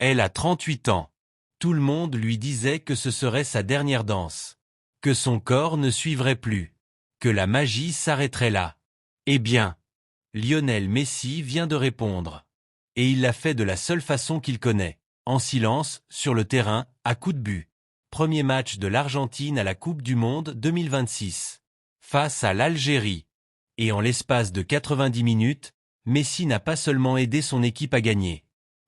Elle a 38 ans. Tout le monde lui disait que ce serait sa dernière danse. Que son corps ne suivrait plus. Que la magie s'arrêterait là. Eh bien, Lionel Messi vient de répondre. Et il l'a fait de la seule façon qu'il connaît. En silence, sur le terrain, à coups de but. Premier match de l'Argentine à la Coupe du Monde 2026. Face à l'Algérie. Et en l'espace de 90 minutes, Messi n'a pas seulement aidé son équipe à gagner.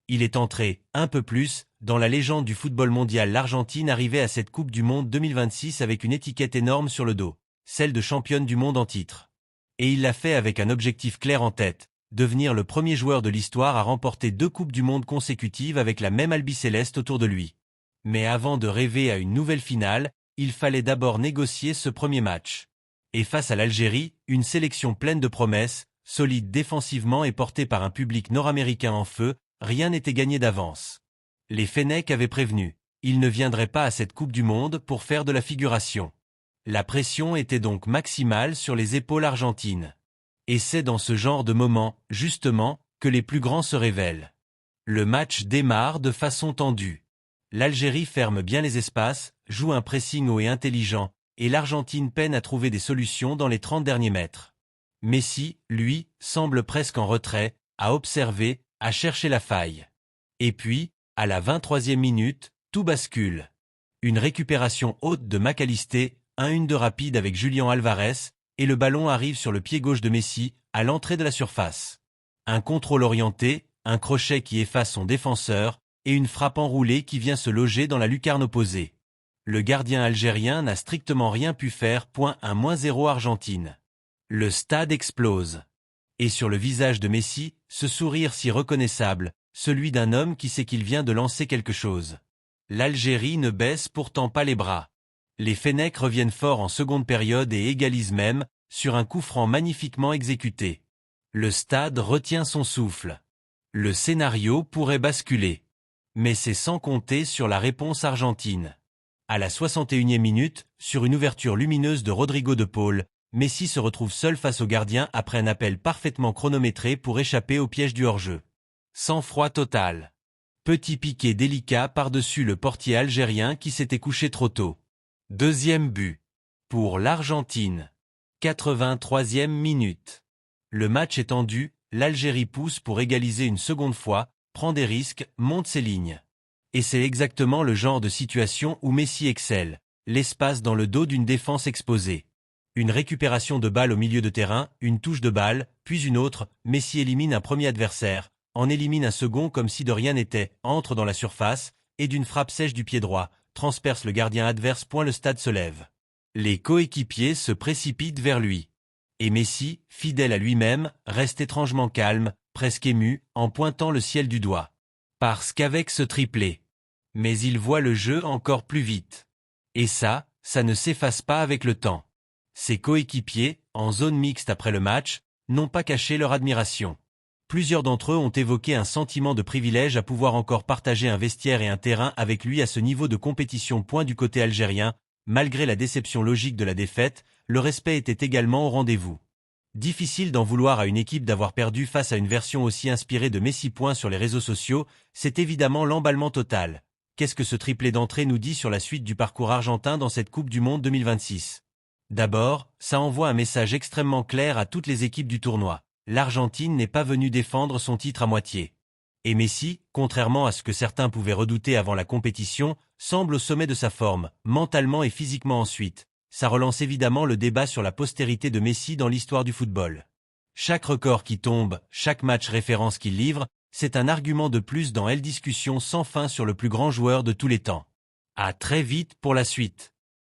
Il est entré, un peu plus, dans la légende du football mondial. L'Argentine arrivait à cette Coupe du Monde 2026 avec une étiquette énorme sur le dos, celle de championne du monde en titre. Et il l'a fait avec un objectif clair en tête, devenir le premier joueur de l'histoire à remporter 2 Coupes du Monde consécutives avec la même albicéleste autour de lui. Mais avant de rêver à une nouvelle finale, il fallait d'abord négocier ce premier match. Et face à l'Algérie, une sélection pleine de promesses, solide défensivement et portée par un public nord-américain en feu, rien n'était gagné d'avance. Les Fennecs avaient prévenu, ils ne viendraient pas à cette Coupe du Monde pour faire de la figuration. La pression était donc maximale sur les épaules argentines. Et c'est dans ce genre de moment, justement, que les plus grands se révèlent. Le match démarre de façon tendue. L'Algérie ferme bien les espaces, joue un pressing haut et intelligent, et l'Argentine peine à trouver des solutions dans les 30 derniers mètres. Messi, lui, semble presque en retrait, à observer, à chercher la faille. Et puis, à la 23e minute, tout bascule. Une récupération haute de McAllister, 1-1 de rapide avec Julián Álvarez, et le ballon arrive sur le pied gauche de Messi, à l'entrée de la surface. Un contrôle orienté, un crochet qui efface son défenseur, et une frappe enroulée qui vient se loger dans la lucarne opposée. Le gardien algérien n'a strictement rien pu faire. 1-0 Argentine. Le stade explose. Et sur le visage de Messi, ce sourire si reconnaissable, celui d'un homme qui sait qu'il vient de lancer quelque chose. L'Algérie ne baisse pourtant pas les bras. Les Fennecs reviennent fort en seconde période et égalisent même, sur un coup franc magnifiquement exécuté. Le stade retient son souffle. Le scénario pourrait basculer. Mais c'est sans compter sur la réponse argentine. À la 61e minute, sur une ouverture lumineuse de Rodrigo de Paul, Messi se retrouve seul face au gardien après un appel parfaitement chronométré pour échapper au piège du hors-jeu. Sang-froid total. Petit piqué délicat par-dessus le portier algérien qui s'était couché trop tôt. Deuxième but. Pour l'Argentine. 83e minute. Le match est tendu, l'Algérie pousse pour égaliser une seconde fois, prend des risques, monte ses lignes. Et c'est exactement le genre de situation où Messi excelle, l'espace dans le dos d'une défense exposée. Une récupération de balle au milieu de terrain, une touche de balle, puis une autre, Messi élimine un premier adversaire, en élimine un second comme si de rien n'était, entre dans la surface, et d'une frappe sèche du pied droit, transperce le gardien adverse. Le stade se lève. Les coéquipiers se précipitent vers lui. Et Messi, fidèle à lui-même, reste étrangement calme, presque ému, en pointant le ciel du doigt. Parce qu'avec ce triplé. Mais il voit le jeu encore plus vite. Et ça ne s'efface pas avec le temps. Ses coéquipiers, en zone mixte après le match, n'ont pas caché leur admiration. Plusieurs d'entre eux ont évoqué un sentiment de privilège à pouvoir encore partager un vestiaire et un terrain avec lui à ce niveau de compétition. Du côté algérien, malgré la déception logique de la défaite, le respect était également au rendez-vous. Difficile d'en vouloir à une équipe d'avoir perdu face à une version aussi inspirée de Messi. Sur les réseaux sociaux, c'est évidemment l'emballement total. Qu'est-ce que ce triplé d'entrée nous dit sur la suite du parcours argentin dans cette Coupe du Monde 2026 ? D'abord, ça envoie un message extrêmement clair à toutes les équipes du tournoi. L'Argentine n'est pas venue défendre son titre à moitié. Et Messi, contrairement à ce que certains pouvaient redouter avant la compétition, semble au sommet de sa forme, mentalement et physiquement ensuite. Ça relance évidemment le débat sur la postérité de Messi dans l'histoire du football. Chaque record qui tombe, chaque match référence qu'il livre, c'est un argument de plus dans la discussion sans fin sur le plus grand joueur de tous les temps. À très vite pour la suite.